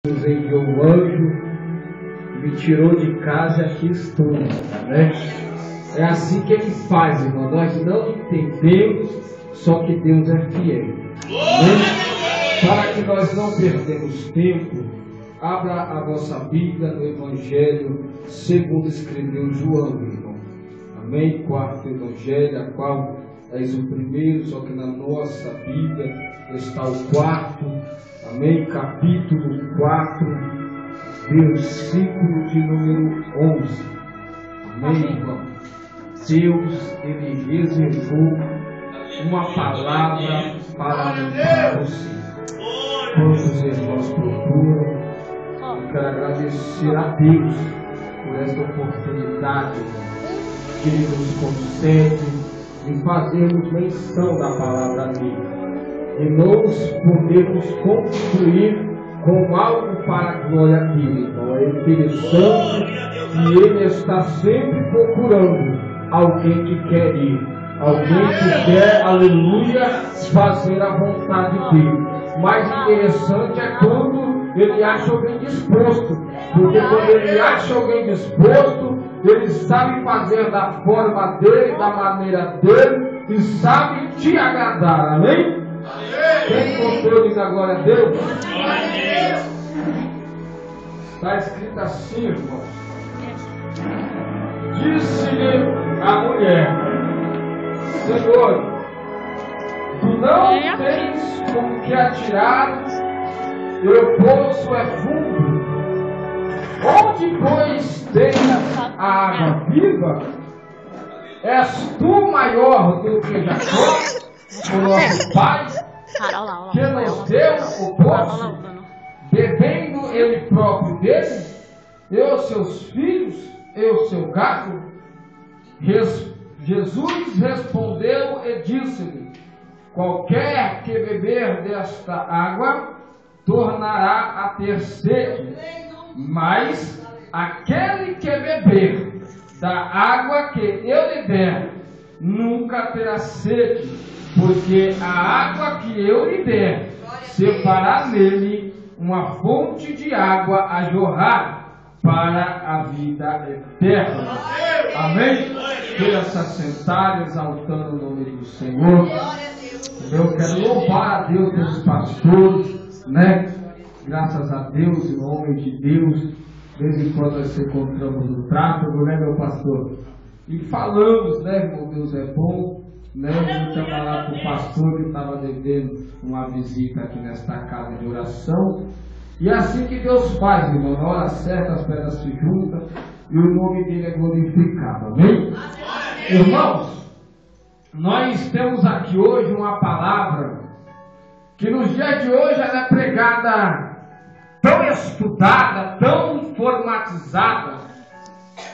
Deus enviou um anjo, me tirou de casa e aqui estou, né? É assim que Ele faz, irmão. Nós não entendemos, só que Deus é fiel. Né? Para que nós não perdemos tempo, abra a vossa Bíblia no Evangelho segundo escreveu João, irmão. Amém? Quarto Evangelho, a qual és o primeiro, só que na nossa Bíblia está o quarto. Amém? Capítulo 4, versículo de número 11. Amém, irmão? Deus, Ele reservou uma palavra para você. Quantos irmãos procuram? Eu quero agradecer a Deus por esta oportunidade que Ele nos concede de fazermos menção da palavra dele. E nós podemos construir com algo para a glória dele. Então é interessante que Ele está sempre procurando alguém que quer ir, alguém que quer, aleluia, fazer a vontade dele. Mais interessante é quando Ele acha alguém disposto, porque quando Ele acha alguém disposto, Ele sabe fazer da forma dele, da maneira dele, e sabe te agradar, amém? Quem encontrou, diz agora a Deus. Está escrito assim, irmão. Disse-lhe a mulher: Senhor, tu não tens com que atirar, e o poço é fundo. Onde, pois, tens a água viva? És tu maior do que Jacó, o nosso pai, que nos deu o poço, bebendo ele próprio dele, e os seus filhos, e o seu gado? Jesus respondeu e disse-lhe: qualquer que beber desta água tornará a ter sede, mas aquele que beber da água que eu lhe der nunca terá sede, porque a água que eu lhe der separará nele uma fonte de água a jorrar para a vida eterna. Amém? Queira se assentar, exaltando o nome do Senhor. Eu quero louvar a Deus pelos pastores, né? Graças a Deus, em nome de Deus. De vez em quando nós nos encontramos no tráfego, né, meu pastor? E falamos, né, irmão? Deus é bom. Né? Eu tinha falado com o pastor que estava devendo uma visita aqui nesta casa de oração. E é assim que Deus faz, irmão. Na hora certa as pedras se juntam e o nome dele é glorificado. Amém? Irmãos, nós temos aqui hoje uma palavra que nos dias de hoje ela é pregada tão estudada, tão informatizada,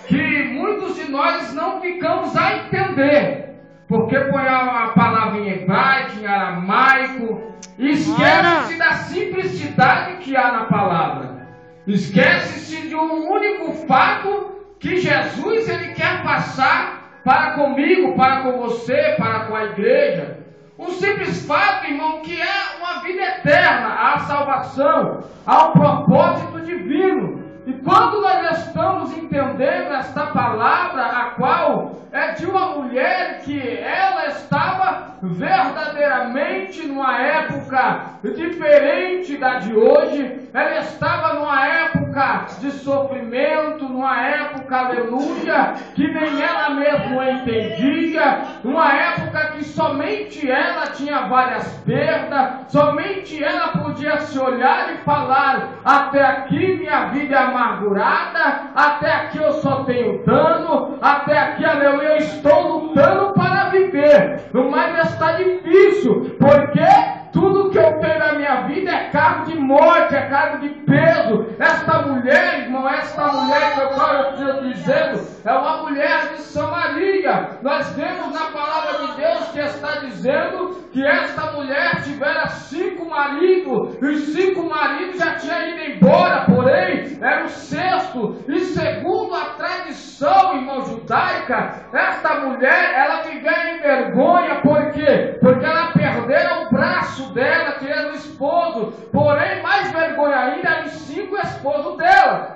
que muitos de nós não ficamos a entender. Porque põe a palavra em hebraico, em aramaico, e esquece-se da simplicidade que há na palavra. Esquece-se de um único fato que Jesus ele quer passar para comigo, para com você, para com a igreja. Um simples fato, irmão, que é uma vida eterna, a salvação, há um propósito divino. E quando nós estamos entendendo esta palavra, a qual é de uma mulher que ela estava verdadeiramente numa época diferente da de hoje, ela estava numa época de sofrimento, numa época, aleluia, que nem ela mesma entendia, numa época que somente ela tinha várias perdas, somente ela podia se olhar e falar: até aqui minha vida é amargurada, até aqui eu só tenho dano, até aqui, aleluia, eu estou lutando para viver, mas está difícil, porque tudo que eu tenho na minha vida é cargo de morte, é cargo de peso. Esta mulher, irmão, esta mulher que eu estou dizendo, é uma mulher de Samaria. Nós vemos na palavra de Deus que está dizendo que esta mulher tivera 5 maridos, e os 5 maridos já tinham ido embora, porém, era o 6º, e segundo a tradição, irmão, judaica, esta mulher, ela vivia em vergonha, por quê? Porque ela perdera o braço dela, que era o esposo, porém, mais vergonha ainda, eram 5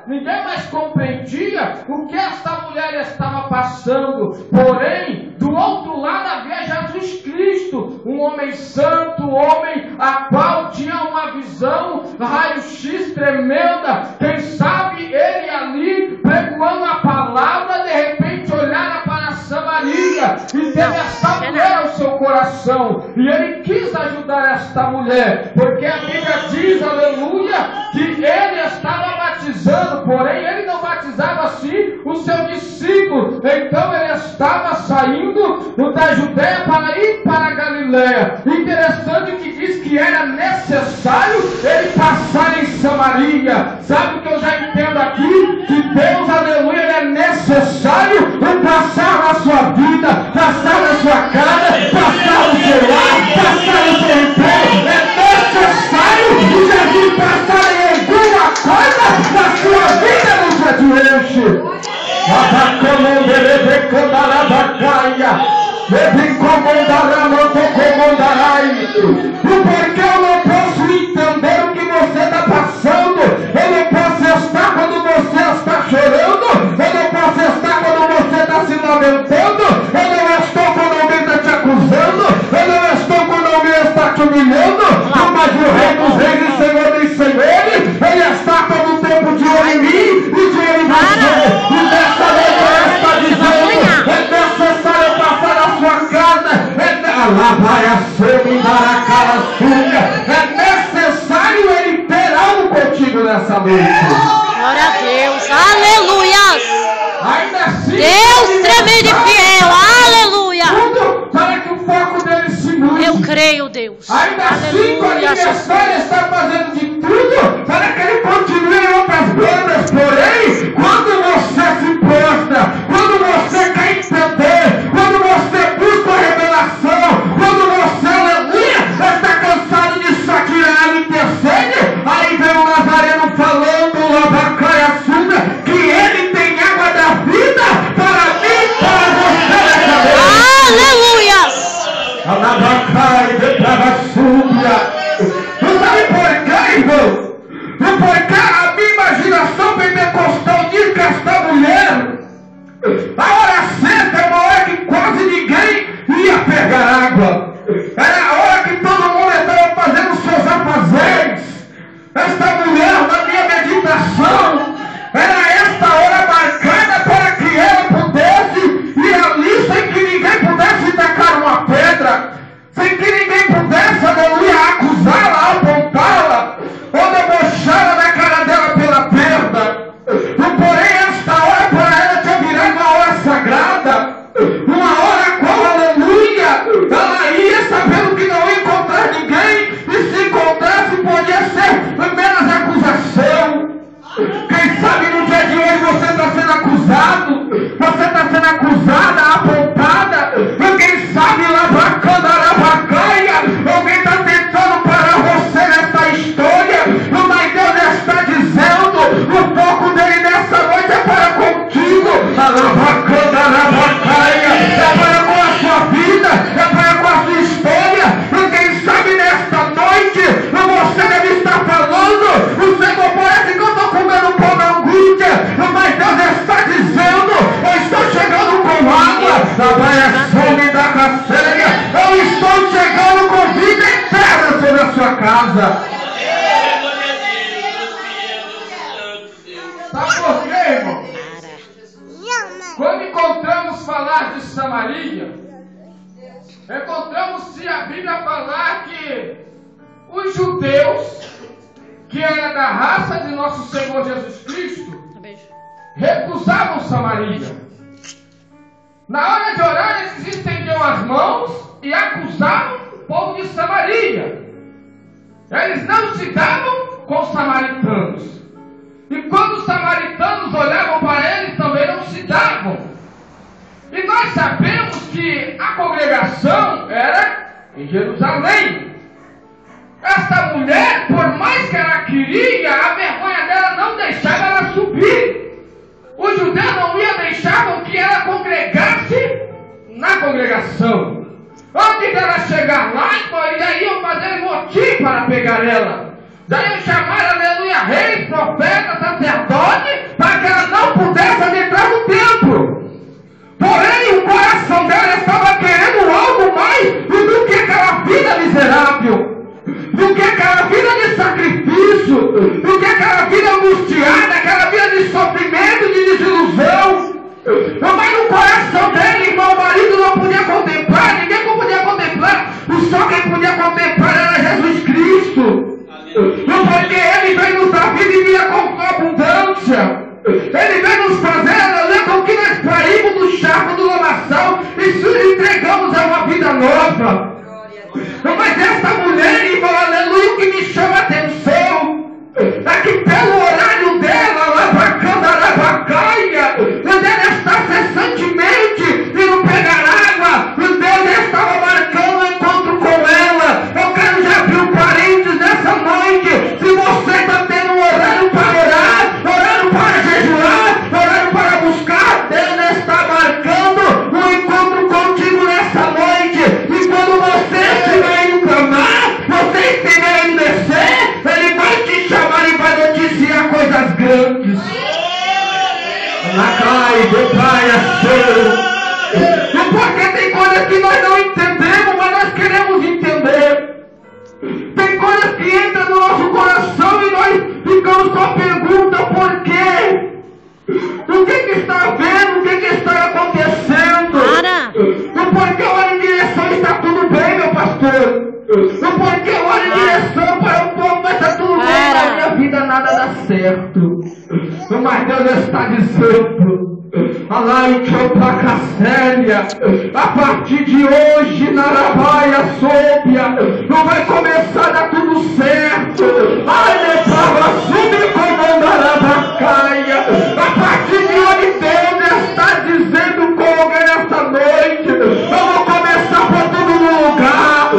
ninguém mais compreendia o que esta mulher estava passando. Porém, do outro lado havia Jesus Cristo, um homem santo, um homem a qual tinha uma visão raio-x tremenda. Quem sabe ele ali, pregoando a palavra, de repente olhara para Samaria e teve esta mulher ao seu coração. E ele quis ajudar esta mulher, porque a Bíblia diz, aleluia, que ele estava batizando, porém ele não batizava assim o seu discípulo. Então ele estava saindo da Judéia para ir para a Galiléia. Interessante que diz que era necessário ele passar em Samaria. Sabe o que eu já entendo aqui? Que Deus, aleluia, é necessário passar na sua vida, passar na sua casa, passar no seu lar, passar no seu emprego. É necessário que Jesus passar em alguma coisa na sua vida no dia de hoje. Porque eu não posso entender o que você está passando. Eu não posso estar quando você está chorando. Eu não posso estar quando você está se lamentando. Eu não estou quando alguém está te acusando. Eu não estou quando alguém está te humilhando. Mas o Rei dos Reis e Senhor dos Senhores, Ele está todo o tempo de olho em mim e de olho em você. E dessa vez Ele está dizendo: é necessário passar na sua casa. É necessário Ele ter algo contigo nessa noite. Glória a Deus, aleluias. Ainda assim, Deus tremendo e fiel, aleluia. Tudo para que o foco dele se mude. Eu creio, Deus. Ainda assim, quando ele está fazendo de tudo para que ele continue em outras bandas. Porém, quando você se prostra, quando você quer entender, quando você busca a revelação, quando você, aleluia, está cansado de saquear e intercede, aí vem o Nazareno falando, Labacaia Suda, que ele tem água da vida para mim e para você nessa vez. Aleluias. Alabacaia, não sabe por quê, irmão? Porque a minha imaginação pentecostal diz que esta mulher, a hora certa é uma hora que quase ninguém ia pegar água. Era a hora que todo mundo estava fazendo seus afazeres. Esta mulher, na minha meditação, era esta hora marcada para que ela pudesse ir ali sem que ninguém pudesse tacar uma pedra, sem que ninguém pudesse, aleluia, acusá-la, apontá-la, ou debochá-la na cara dela pela perda. Porém, esta hora para ela tinha virado uma hora sagrada, uma hora qual, aleluia, ela ia sabendo que não ia encontrar ninguém, e se encontrasse podia ser menos acusação. Quem sabe no dia de hoje você está sendo acusado, você está sendo acusada, apontada. Quem sabe lá bacana, alguém está tentando parar você nessa história, mas Deus está dizendo: o foco dele nessa noite é para contigo. É para com a sua vida, é para com a sua história. Quem sabe nesta noite você deve estar falando: o Senhor, parece que eu estou comendo pão na angústia, mas Deus está dizendo: eu estou chegando com água, eu estou chegando com vida eterna sobre a sua casa. Sabe por quê, irmão? Quando encontramos falar de Samaria, encontramos-se a Bíblia falar que os judeus, que era da raça de nosso Senhor Jesus Cristo, recusavam Samaria. Na hora de orar, eles estendiam as mãos e acusavam o povo de Samaria. Eles não se davam com os samaritanos. E quando os samaritanos olhavam para eles, também não se davam. E nós sabemos que a congregação era em Jerusalém. Esta mulher, por mais que ela queria, a vergonha dela não deixava ela subir. Os judeus não iam deixar com que ela congregasse na congregação. Antes dela chegar lá, já iam fazer motim para pegar ela. Já iam chamar, aleluia, reis, profetas, sacerdotes, isso? Porque aquela vida angustiada, aquela vida de sofrimento, de desilusão. Mas no coração dele, irmão, o marido não podia contemplar, ninguém podia contemplar. Só quem podia contemplar era Jesus Cristo. Porque ele veio nos dar vida e vida com abundância. Ele veio nos fazer com que nós saímos do charco do lamaçal e se entregamos a uma vida nova. Mas essa mulher, irmão, aleluia, o que me chama a atenção é que pelo horário dela, ela está cessantemente indo pegar água, Deus estava marcando o encontro com ela. Eu quero já abrir um parênteses nessa noite. Se você está tendo um horário para orar, horário para jejuar, horário para buscar, Deus está marcando um encontro contigo nessa noite. E quando você estiver indo clamar, você estiver indo descer, Ele vai te chamar e vai noticiar coisas grandes. Porque tem coisas que nós não entendemos, mas nós queremos entender. Tem coisas que entram no nosso coração e nós ficamos com a pergunta: por quê? O que está havendo? O que está acontecendo? Porque eu olho em direção, está tudo bem, meu pastor. Porque eu olho em direção para o povo, mas está tudo bem, na minha vida nada dá certo. Mas Deus está dizendo: a partir de hoje, Narabaia, Sôbia, não vai começar a dar tudo certo. A partir de hoje, Deus está dizendo com alguém esta noite: eu vou começar por tudo no lugar.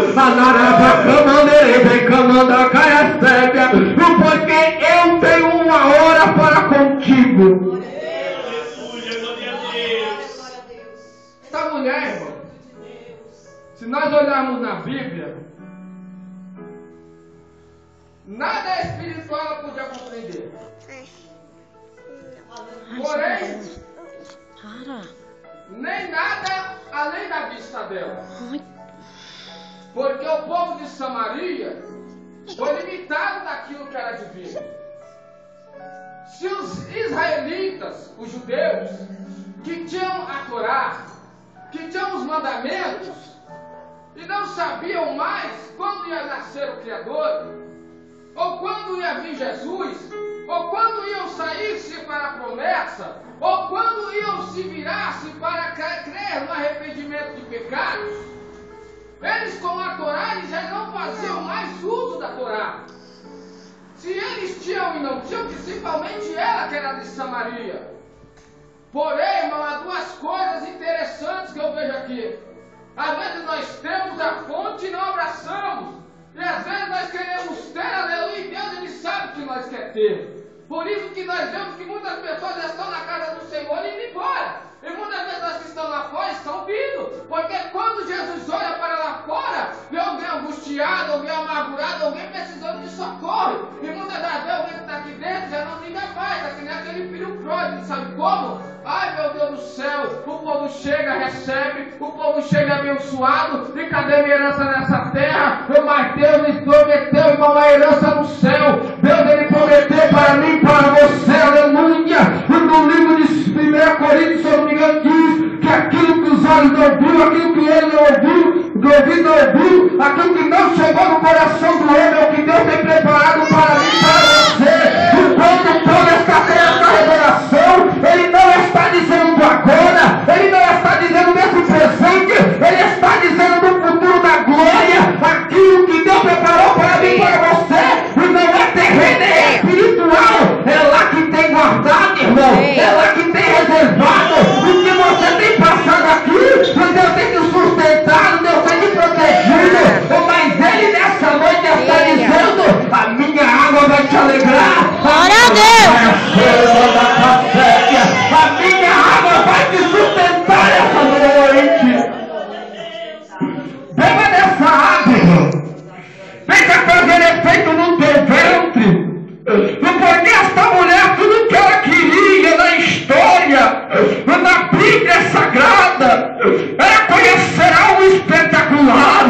Porque eu tenho uma hora para contigo. Essa mulher, irmão, se nós olharmos na Bíblia, nada espiritual ela podia compreender. Porém, nem nada além da vista dela. Porque o povo de Samaria foi limitado daquilo que era divino. Se os israelitas, os judeus, que tinham a Torá, que tinham os mandamentos, e não sabiam mais quando ia nascer o Criador, ou quando ia vir Jesus, ou quando iam sair-se para a promessa, ou quando iam se virar-se para crer no arrependimento de pecados, eles com a Torá eles já não faziam mais uso da Torá. Se eles tinham e não tinham, principalmente ela que era de Samaria. Porém, irmão, há duas coisas interessantes que eu vejo aqui. Às vezes nós temos a fonte e não abraçamos. E às vezes nós queremos ter, aleluia, e Deus ele sabe o que nós queremos ter. Por isso que nós vemos que muitas pessoas já estão na casa do Senhor e indo embora. E muitas vezes que estão lá fora estão vindo. Porque quando Jesus olha para lá fora, vê alguém angustiado, alguém amargurado, alguém precisando de socorro. E muitas das vezes alguém que está aqui dentro já não liga mais. É que nem aquele filho pródigo, sabe como? Ai meu Deus do céu, o povo chega, recebe, o povo chega abençoado. E cadê minha herança nessa terra? Mas Deus me prometeu, irmão, a herança no céu. Deus ele prometeu para mim e para você, aleluia. No livro de 1 Coríntios, se eu não me engano, diz que aquilo que os olhos não viram, aquilo que ele não ouviu, do ouvido não ouviu, aquilo que não chegou no coração do homem, é o que Deus tem preparado para mim e para você. Enquanto toda esta revelação, ele não está dizendo agora, ele não está dizendo desse presente, ele está dizendo do futuro da glória, aquilo que Deus preparou para mim e para você, e não é terreno, é espiritual, é lá que tem guardado, irmão, é lá que tem reservado, o que você tem passado aqui, Deus tem te sustentado, Deus tem te protegido, mas ele nessa noite está dizendo, a minha água vai te alegrar, glória a Deus. A minha água vai te sustentar essa noite. Beba dessa água, irmão. Deixa fazer efeito no teu ventre. Porque esta mulher, tudo que ela queria na história, na Bíblia Sagrada, era conhecer algo espetacular,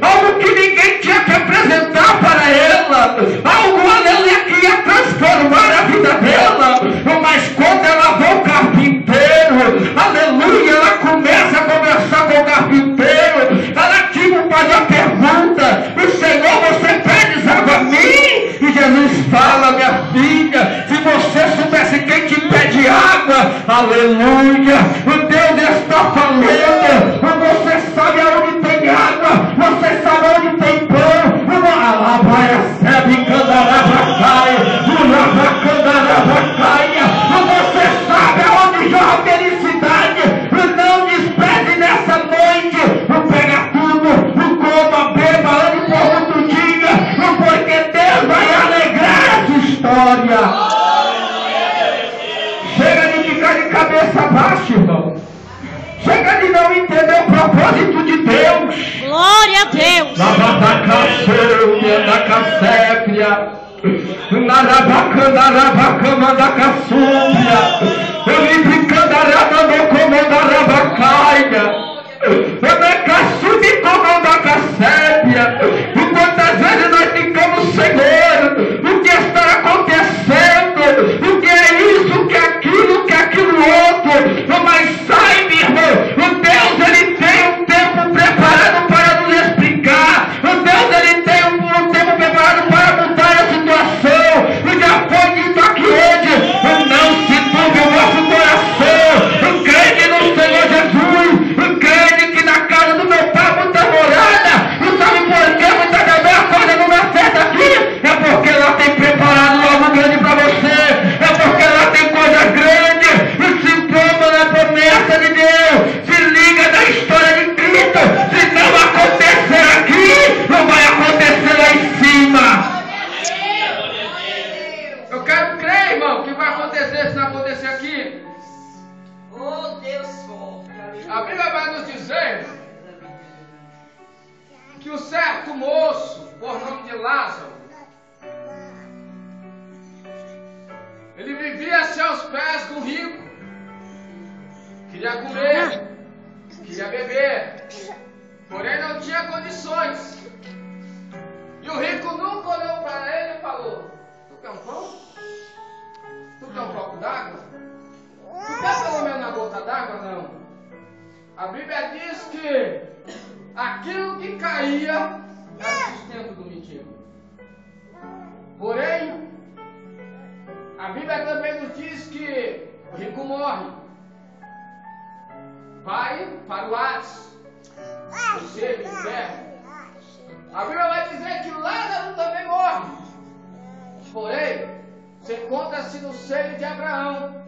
algo que ninguém tinha que apresentar para ela, algo aleluia. Aleluia! O Deus está falando. Você sabe aonde tem água. Você sabe aonde tem pão. Você sabe aonde jorra felicidade. Não despreze nessa noite. Pega tudo. Coma, beba, ande por outro dia. Porque Deus vai alegrar essa história. Chega de ficar de cabeça baixa, irmão. Chega de não entender o propósito de Deus. Glória a Deus. Quantas vezes nós ficamos seguros? O que está acontecendo? O que é isso? O que é aquilo? O que é aquilo outro? Mas saiba, irmão, o Deus ele tem um tempo preparado para nos explicar. O Deus ele tem um tempo preparado para mudar a situação. E já foi dito aqui hoje: não se turbe o vosso coração. Crede no Senhor Jesus. Crede que na casa do meu pai muita morada. Não sabe por que muitas vezes a coisa não dá certo aqui? É porque lá tem preparado algo grande para você. É porque lá tem coisa grande. Se toma na promessa de Deus. Se liga na história de Cristo. Se não acontecer aqui, não vai acontecer lá em cima. Eu quero crer, irmão, que vai acontecer se não acontecer aqui. Oh, Deus, A Bíblia vai nos dizer que o certo moço, por nome de Lázaro, ele vivia-se aos pés do rico. Queria comer, queria beber, porém não tinha condições. E o rico nunca olhou para ele e falou: tu quer um pão? Tu quer um copo d'água? Tu quer pelo menos uma gota d'água? Não. A Bíblia diz que aquilo que caía era o sustento do mendigo. Porém, a Bíblia também nos diz que o rico morre, vai para o Hades, o ser do inferno. A Bíblia vai dizer que Lázaro também morre, porém, se encontra-se no seio de Abraão.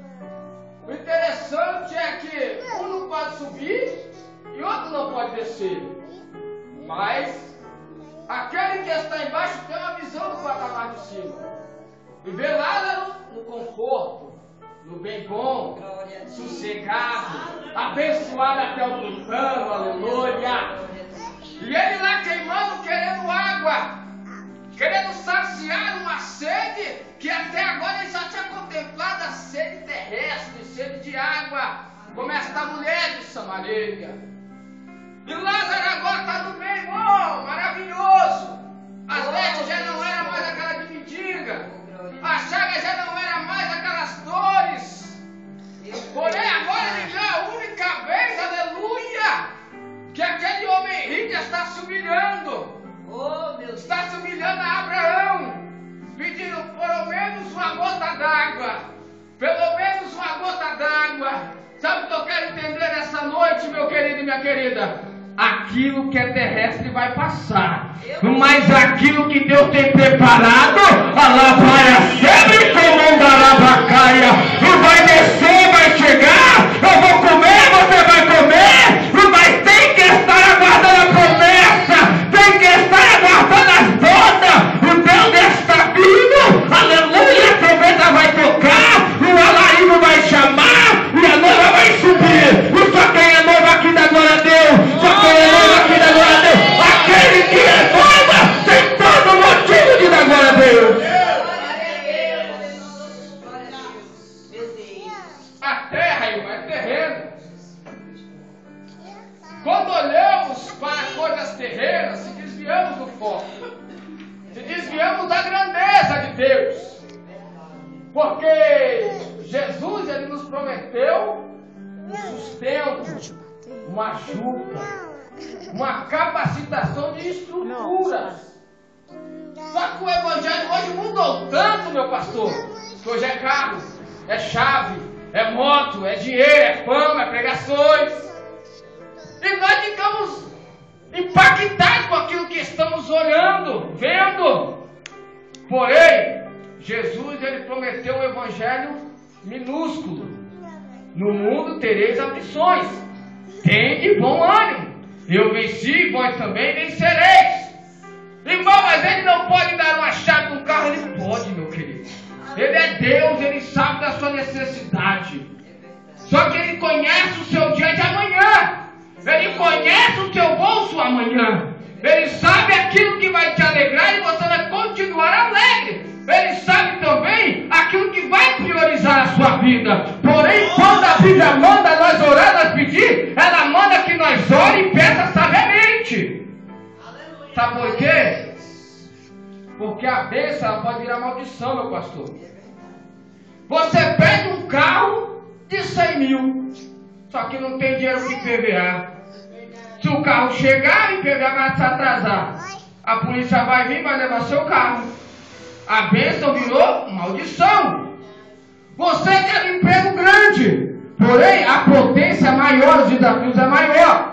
O interessante é que um não pode subir e outro não pode descer. Mas aquele que está embaixo tem uma visão do patamar de cima. E vê Lázaro no conforto, no bem bom, sossegado, abençoado até o tutano, aleluia. E ele lá queimando, querendo água, querendo saciar uma sede que até agora ele só tinha contemplado a sede terrestre, sede de água, como esta mulher de Samaria. E Lázaro agora está no bem bom, maravilhoso. As vestes já não eram mais aquela de mendiga, a chaga já não era mais aquelas dores. Porém agora ele vê a única vez, aleluia, que aquele homem rico está se humilhando. Está se humilhando a Abraão, pedindo pelo menos uma gota d'água. Pelo menos uma gota d'água. Sabe o que eu quero entender nessa noite, meu querido e minha querida? Aquilo que é terrestre vai passar, mas aquilo que Deus tem preparado, ela vai sempre como um darabacaia. Vai descer, vai chegar. Eu vou comer, você vai comer. Mas tem que estar aguardando a promessa. Tem que estar aguardando as bodas. O Deus está vindo. Aleluia. A trombeta vai tocar. O alaíno vai chamar. E a noiva vai subir. E só quem é noiva aqui da glória a Deus. Só quem é noiva aqui da glória a Deus. Aquele que é noiva tem todo motivo de dar glória a Deus. A terra, irmão, é terreno. Quando olhamos para coisas terrenas, se desviamos do foco. Se desviamos da grandeza de Deus. Porque Jesus, ele nos prometeu um sustento, uma ajuda, uma capacitação de estruturas. Só que o evangelho hoje mudou tanto, meu pastor, que hoje é carro, é chave, é moto, é dinheiro, é fama, é pregações. E nós ficamos impactados com aquilo que estamos olhando, vendo. Porém, Jesus, ele prometeu um evangelho minúsculo. No mundo tereis aflições. Tende bom ânimo. Eu venci, vós também vencereis. Irmão, mas ele não pode dar uma chave do carro? Ele pode, meu querido. Ele é Deus, ele sabe da sua necessidade. Só que ele conhece o seu dia de amanhã. Ele conhece o seu bolso amanhã. Ele sabe aquilo que vai te alegrar e você vai continuar alegre. Ele sabe também aquilo que vai priorizar a sua vida. Porém, quando a Bíblia manda nós orar, nós pedir, ela manda que nós ore e peça sabiamente. Sabe por quê? Porque a bênção ela pode virar maldição, meu pastor. Você pede um carro de 100 mil, só que não tem dinheiro para IPVA. Se o carro chegar, o IPVA vai se atrasar. A polícia vai vir e vai levar seu carro. A bênção virou maldição. Você tem um emprego grande, porém a potência é maior, os desafios é maior.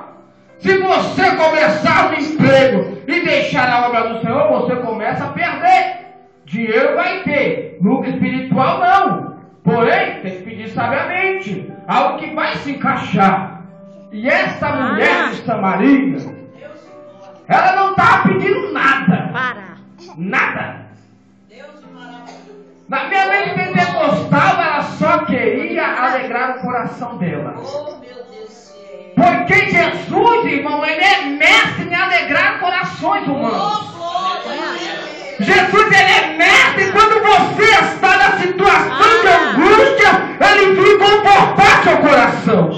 Se você começar no emprego e deixar a obra do Senhor, você começa a perder. Dinheiro vai ter, lucro espiritual não. Porém, tem que pedir sabiamente, algo que vai se encaixar. E essa mulher de Samaria, ela não estava pedindo nada. Nada. Na minha mente pentecostal, ela só queria alegrar o coração dela. Porque Jesus, irmão, ele é mestre em alegrar corações humanos. Jesus, ele é mestre quando você está na situação de angústia, ele vem confortar seu coração.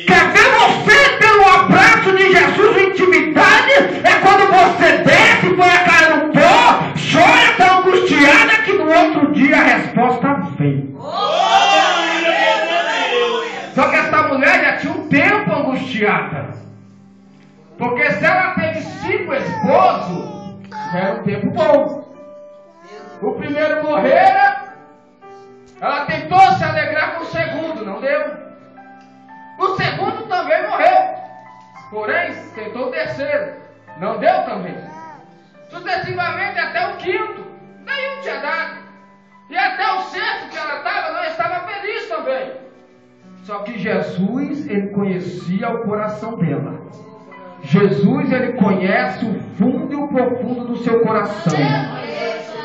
Quer ver você ter um abraço de Jesus em intimidade? É quando você desce, põe a cara no pó, chora, está angustiada, que no outro dia a resposta vem. Só que essa mulher já tinha um tempo angustiada. Porque se ela teve 5 esposos, já era um tempo bom. O primeiro morrera, ela tentou se alegrar com o segundo, não deu. O segundo também morreu. Porém, tentou o terceiro, não deu também. Sucessivamente até o quinto, nenhum tinha dado. E até o sexto que ela estava, não estava feliz também. Só que Jesus, ele conhecia o coração dela. Jesus, ele conhece o fundo e o profundo do seu coração.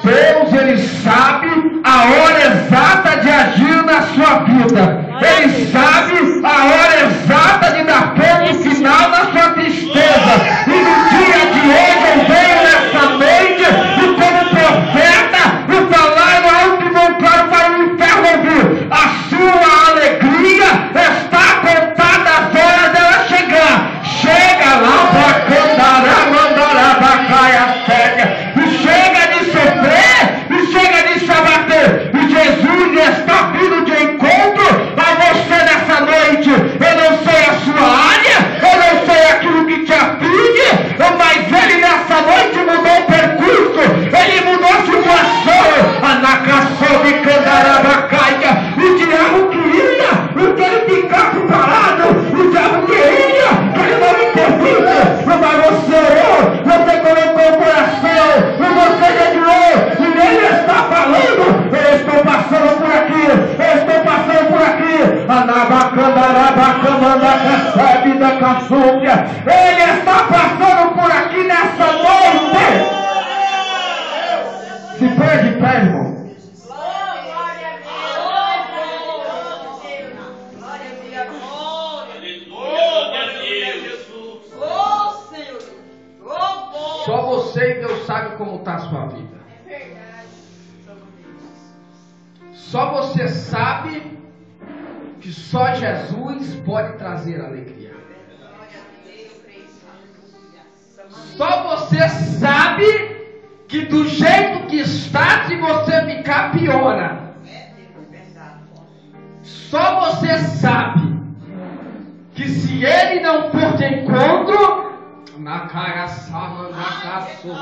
Deus, ele sabe a hora exata de agir na sua vida. Ele sabe a hora exata de dar ponto final na sua tristeza. E no dia de hoje eu venho nessa noite e como profeta e falar no alto e bom claro para o inferno ouvir. A sua alegria está contada as horas dela chegar. Chega lá para cantará, mandará, bacaia, cega. E chega de sofrer, e chega de se abater. E Jesus está vindo de encontro a você nessa noite. Eu não sei a sua área, eu não sei aquilo que te aflige, mas ele nessa noite mudou o percurso, ele mudou a situação. Anacaçou de candarabacaia. O diabo queria que ele ficasse parado, o diabo queria que ele não intervisse, mas você orou, você colocou o coração, e você jejuou, e ele está falando, eu estou passando por aqui, eu estou passando por aqui. Anabacandarabacamandacaçabe da caçúbia, ele está passando por aqui nessa noite. Se perde pé, irmão. Só você e Deus sabe como está a sua vida. Só você sabe que só Jesus pode trazer alegria. Só você sabe que do jeito que está, se você ficar, piora. Só você sabe que se ele não for de encontro, na cara sama, na caçou.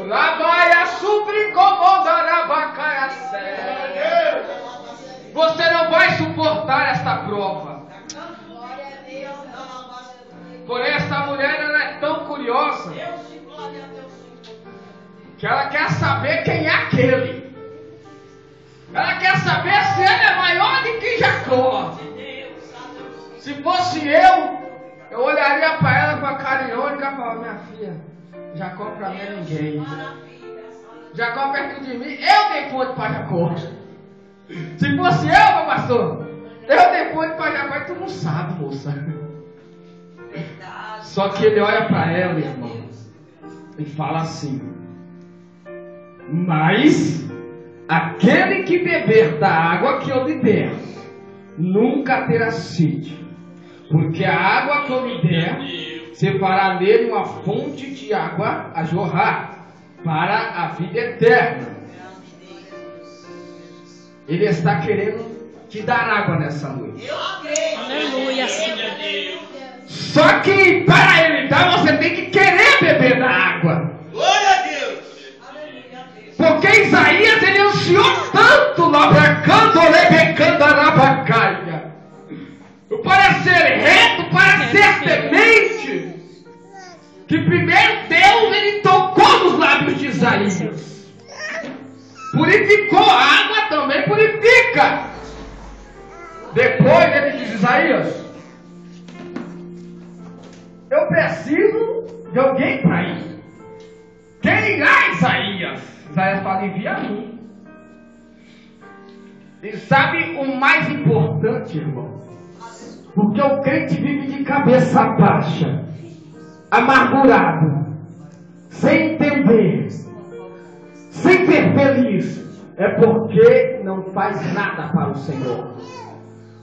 Rabaia supri comanda, rabacaia séria. quer saber quem é aquele. Ela quer saber se ele é maior do que Jacó. Se fosse eu olharia para ela com a cara irônica e falaria: minha filha, Jacó para mim é ninguém. Jacó perto de mim, eu dei ponto para Jacó. Se fosse eu, meu pastor, eu dei ponto para Jacó. E tu não sabe, moça. Só que ele olha para ela, irmão, e fala assim: mas aquele que beber da água que eu lhe der nunca terá sede, porque a água que eu lhe der se fará nele uma fonte de água a jorrar para a vida eterna. Ele está querendo te dar água nessa noite. Aleluia, Senhor. Só que para ele dar, você tem que querer beber da água. Glória a Deus. Porque Isaías, ele ansiou tanto labracando, lebecando, arabacaia, para ser reto, para ser temente, que primeiro Deus, ele tocou nos lábios de Isaías. Purificou, a água também purifica. Depois ele diz: Isaías, eu preciso de alguém para ir. Quem irá, Isaías? Isaías fala: envia a mim. E sabe o mais importante, irmão? Porque o crente vive de cabeça baixa, amargurado, sem entender, sem ser feliz, é porque não faz nada para o Senhor.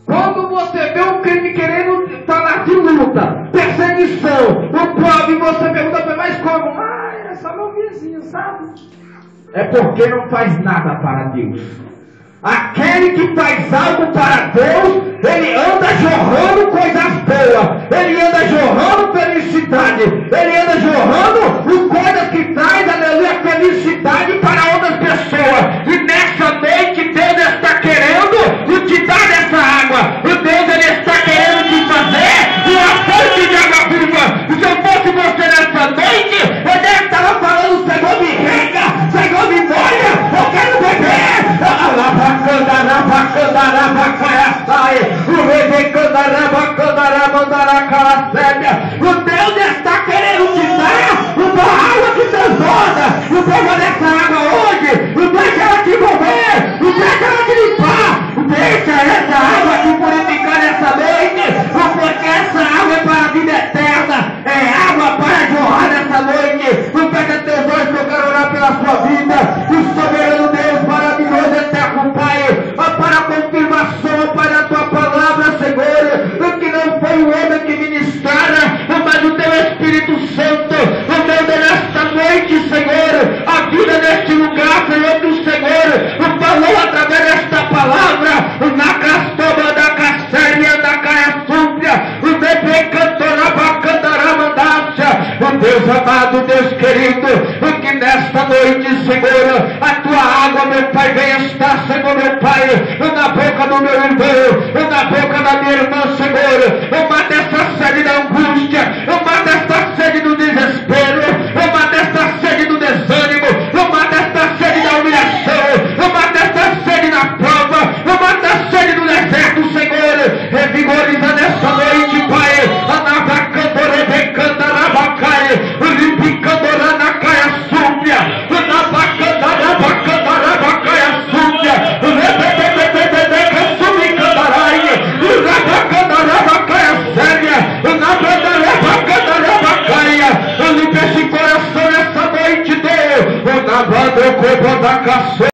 Quando você vê um crente querendo falar de luta, perseguição, o pobre, você pergunta: mas como? É só meu vizinho, sabe? É porque não faz nada para Deus. Aquele que faz algo para Deus, ele anda jorrando coisas boas, ele anda jorrando felicidade, ele anda jorrando coisas que traz, aleluia, felicidade para outras pessoas. E nessa noite Deus está querendo te dar essa água. E Deus, ele está querendo te fazer uma fonte de água viva. Se eu fosse você nessa noite, eu deve estar falando: Senhor, me rega, Senhor, me molha, eu quero beber. O Deus está querendo te dar uma água que transborda. Não pega dessa água hoje, não deixa ela te envolver, não deixa ela te limpar, deixa essa água te purificar nessa noite, porque essa água é para a vida eterna, é água para jorrar nessa noite. Não pega teus olhos, que eu quero orar pela sua vida. O soberano Deus maravilhoso, eterno Pai, para a confirmação, Pai, da tua palavra, Senhor, que não foi o homem que ministrara, mas o teu Espírito Santo, o meu nesta noite, Senhor, a vida neste lugar, Senhor, que o Senhor falou através desta palavra, na castoma da caçaria, da caçúmbia, o bebê cantorá, bacandará, mandácia. Oh Deus amado, Deus querido, que nesta noite, Senhor, a tua água, meu Pai, venha estar, Senhor, meu Pai, na boca do meu irmão,